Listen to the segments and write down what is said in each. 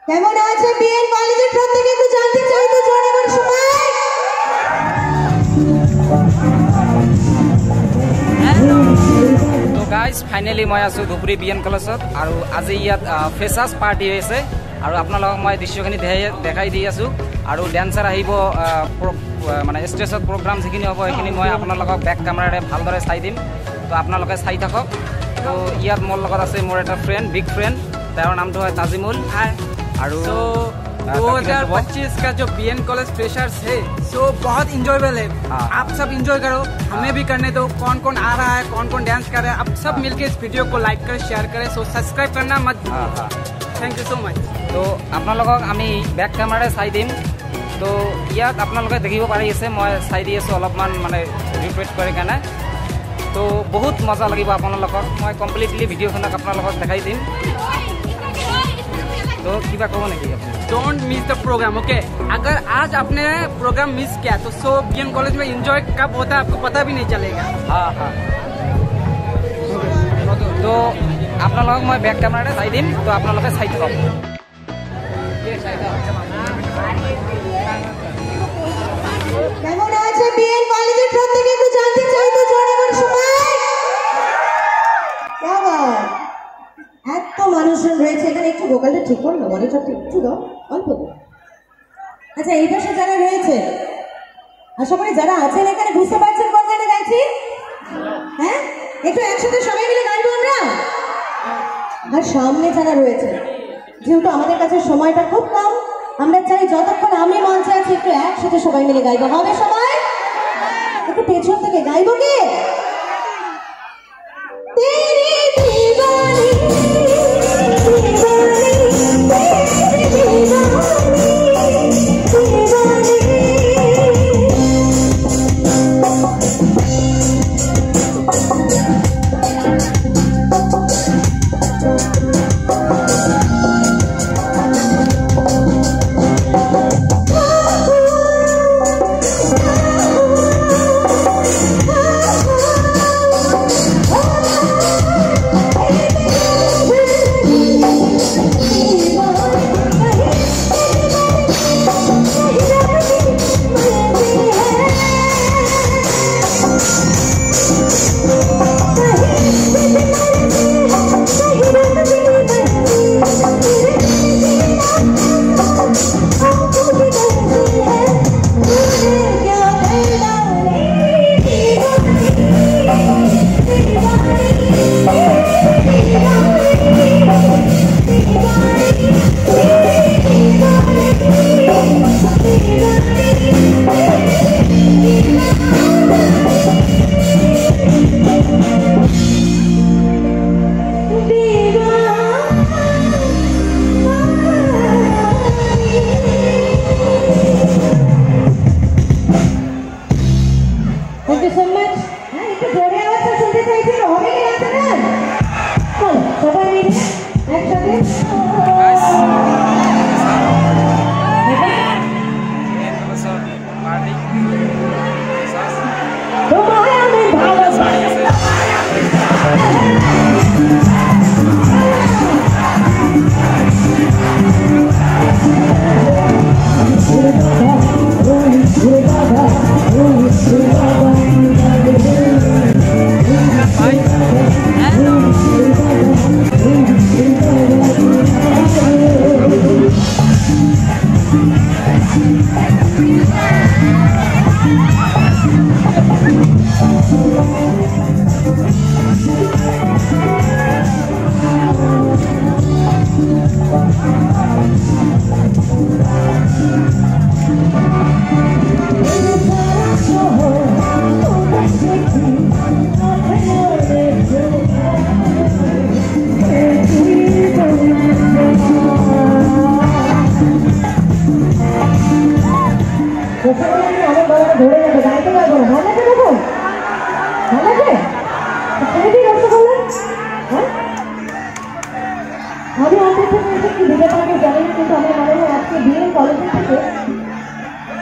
কেমন আছে বিএন কলেজের প্রত্যেকে একটু জানতে চাই তো জোরে বল সবাই। তো গাইজ ফাইনেলি মই আছো ধুবুৰী বিএন কলেজত আৰু আজি ইয়াত ফ্ৰেছাৰ্ছ পাৰ্টি হৈছে আৰু আপোনালোকক মই দৃশ্যখিনি দেখাই দি আছোঁ আৰু ডেন্সাৰ আহিব মানে ষ্টেজত প্ৰগ্ৰাম যিখিনি হ'ব সেইখিনি মই আপোনালোকক বেক কেমেৰাৰে ভালদৰে চাই দিম। তো আপোনালোকে চাই থাকক। তো ইয়াত মোৰ লগত আছে মোৰ এটা ফ্ৰেণ্ড বিগ ফ্ৰেণ্ড, তেওঁৰ নামটো হয় তাজিমুল। और 2025 का जो बीएन कॉलेज फ्रेशर्स है सो बहुत इंजॉयबल है। आप सब इंजॉय करो, हमें भी करने दो। कौन कौन आ रहा है, कौन कौन डांस कर रहा है, आप सब मिलके इस वीडियो को लाइक करें, शेयर करें। सो सब्सक्राइब करना मत। Thank you so much. तो আপোনালোকক আমি বেক কেমেৰাৰে চাই দিম। তো ইয়াত আপোনালোকে দেখিব পাৰি আছে মই চাই দি আছোঁ অলপমান মানে ৰিকুৱেষ্ট কৰি কেনে। তো বহুত মজা লাগিব আপোনালোকক। মই কমপ্লিটলি ভিডিঅ'খনক আপোনালোকক দেখাই দিম। तो क्या कहो नहीं don't miss the program. Okay, अगर आज आपने प्रोग्राम मिस किया तो सो बीएन कॉलेज में एंजॉय कब होता है आपको पता भी नहीं चलेगा। हाँ हाँ। तो अपना लोग मैं बैक कैमरा चाई दिन तो अपना लोग साइड कम কেমন আছে বিএন কলেজের প্রত্যেকে একটু জানতে চাই তো জোরে বল সবাই। কেমন এত মানুষজন রয়েছে এখানে, একটু ভোকালটা ঠিক করো না, মনিটরটা একটু দাও অল্প। আচ্ছা, এই পাশে যারা রয়েছে আশা করি যারা আছেন এখানে বুঝতে পারছেন কোন গানটা গাইছি। হ্যাঁ, একটু একসাথে সবাই মিলে গাইবো আমরা। আর সামনে যারা রয়েছে, যেহেতু আমাদের কাছে সময়টা খুব কম, আমরা চাই যতক্ষণ আমি মঞ্চে আছি একটু একসাথে সবাই মিলে গাইবো। হবে সবাই? একটু পেছন থেকে গাইবো কি?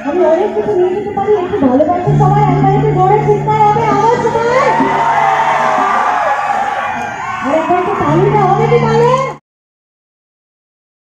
আমি অনেক কিছু নিয়ে যেতে পারি, একটু ভালোবাসা সবাই একবার একটু জোরে চিৎকার হবে আমার সবাই, আর একবার একটু তালিটা হবে কি তাহলে।